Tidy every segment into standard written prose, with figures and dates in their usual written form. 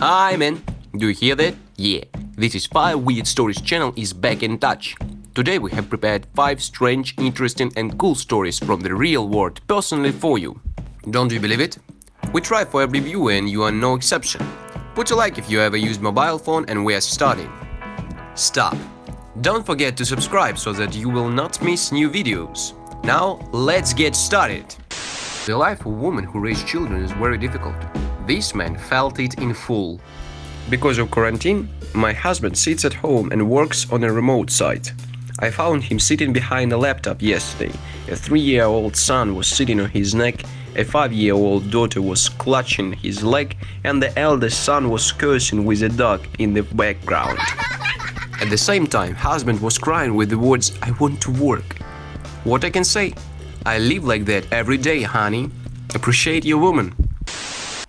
Hi man, do you hear that? Yeah, this is 5 Weird Stories channel is back in touch. Today we have prepared 5 strange, interesting and cool stories from the real world personally for you. Don't you believe it? We try for every viewer and you are no exception. Put a like if you ever used mobile phone and we are starting. Stop. Don't forget to subscribe so that you will not miss new videos. Now let's get started. The life of a woman who raised children is very difficult. This man felt it in full. Because of quarantine, my husband sits at home and works on a remote site. I found him sitting behind a laptop yesterday. A 3-year-old son was sitting on his neck, a 5-year-old daughter was clutching his leg, and the eldest son was cursing with a dog in the background. At the same time, husband was crying with the words, "I want to work." What I can say? I live like that every day, honey. Appreciate your woman.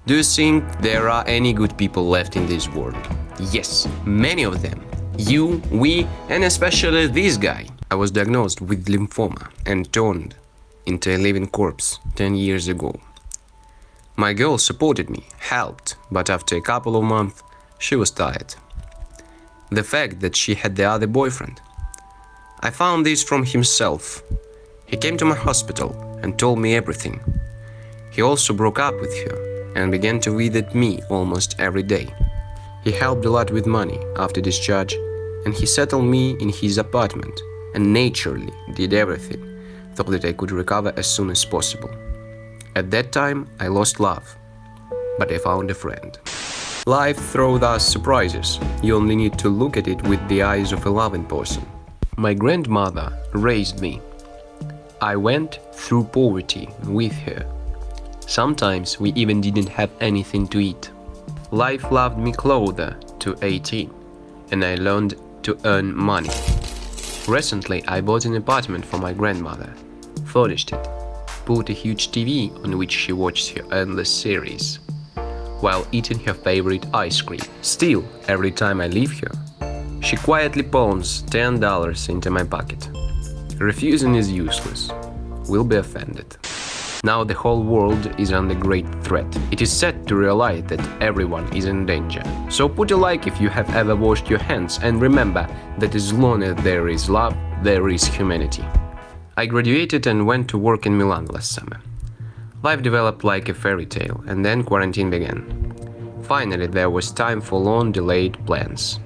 Do you think there are any good people left in this world? Yes, many of them. You, we, and especially this guy. I was diagnosed with lymphoma and turned into a living corpse 10 years ago. My girl supported me, helped, but after a couple of months, she was tired. The fact that she had the other boyfriend. I found this from himself. He came to my hospital and told me everything. He also broke up with her and began to visit me almost every day. He helped a lot with money after discharge, and he settled me in his apartment and naturally did everything so that I could recover as soon as possible. At that time, I lost love, but I found a friend. Life throws us surprises. You only need to look at it with the eyes of a loving person. My grandmother raised me. I went through poverty with her. Sometimes we even didn't have anything to eat. Life loved me closer to 18, and I learned to earn money. Recently, I bought an apartment for my grandmother, furnished it, put a huge TV on which she watched her endless series, while eating her favorite ice cream. Still, every time I leave her, she quietly palms $10 into my pocket. Refusing is useless. Will be offended. Now the whole world is under great threat. It is sad to realize that everyone is in danger. So put a like if you have ever washed your hands, and remember that as long as there is love, there is humanity. I graduated and went to work in Milan last summer. Life developed like a fairy tale, and then quarantine began. Finally, there was time for long delayed plans.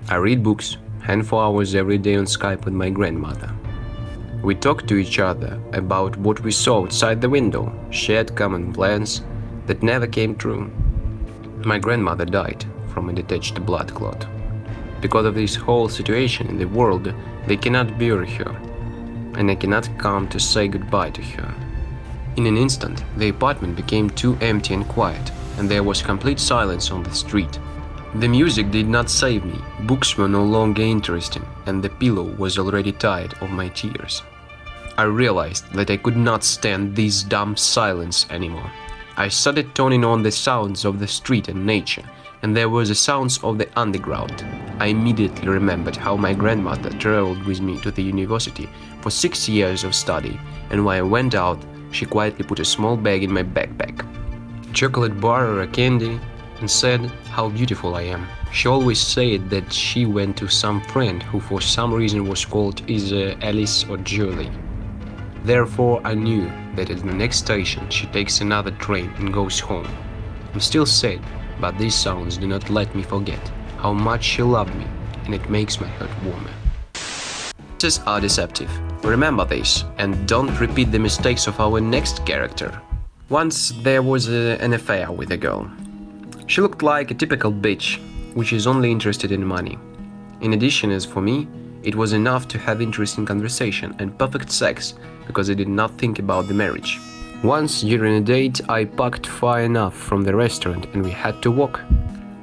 I read books, handful hours every day on Skype with my grandmother. We talked to each other about what we saw outside the window, shared common plans that never came true. My grandmother died from a detached blood clot. Because of this whole situation in the world, they cannot bury her, and I cannot come to say goodbye to her. In an instant, the apartment became too empty and quiet, and there was complete silence on the street. The music did not save me, books were no longer interesting, and the pillow was already tired of my tears. I realized that I could not stand this dumb silence anymore. I started turning on the sounds of the street and nature, and there were the sounds of the underground. I immediately remembered how my grandmother traveled with me to the university for 6 years of study, and when I went out, she quietly put a small bag in my backpack, a chocolate bar or a candy, and said how beautiful I am. She always said that she went to some friend who for some reason was called either Alice or Julie. Therefore, I knew that at the next station she takes another train and goes home. I'm still sad, but these sounds do not let me forget how much she loved me, and it makes my heart warmer. Senses are deceptive. Remember this, and don't repeat the mistakes of our next character. Once there was an affair with a girl. She looked like a typical bitch, which is only interested in money. In addition, as for me, it was enough to have interesting conversation and perfect sex, because I did not think about the marriage. Once during a date, I parked far enough from the restaurant and we had to walk.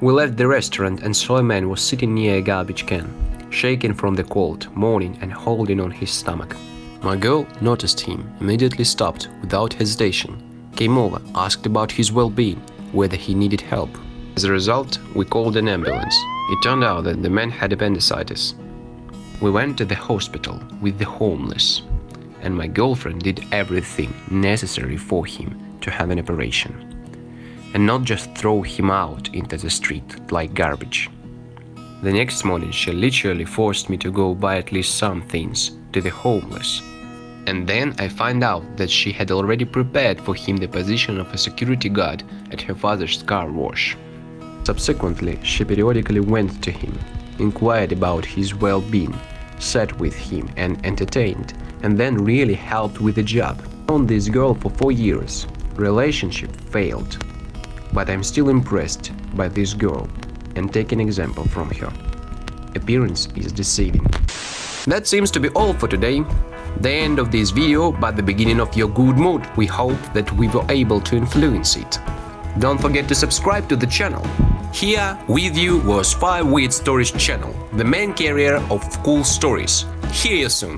We left the restaurant and saw a man was sitting near a garbage can, shaking from the cold, moaning and holding on his stomach. My girl noticed him, immediately stopped without hesitation, came over, asked about his well-being, whether he needed help. As a result, we called an ambulance. It turned out that the man had appendicitis. We went to the hospital with the homeless, and my girlfriend did everything necessary for him to have an operation. and not just throw him out into the street like garbage. The next morning she literally forced me to go buy at least some things to the homeless. And then I find out that she had already prepared for him the position of a security guard at her father's car wash. Subsequently, she periodically went to him, inquired about his well-being, sat with him and entertained, and then really helped with the job. Known this girl for 4 years. Relationship failed. But I'm still impressed by this girl and take an example from her. Appearance is deceiving. That seems to be all for today. The end of this video, but the beginning of your good mood. We hope that we were able to influence it. Don't forget to subscribe to the channel. Here with you was 5 Weird Stories channel, the main carrier of cool stories. See you soon.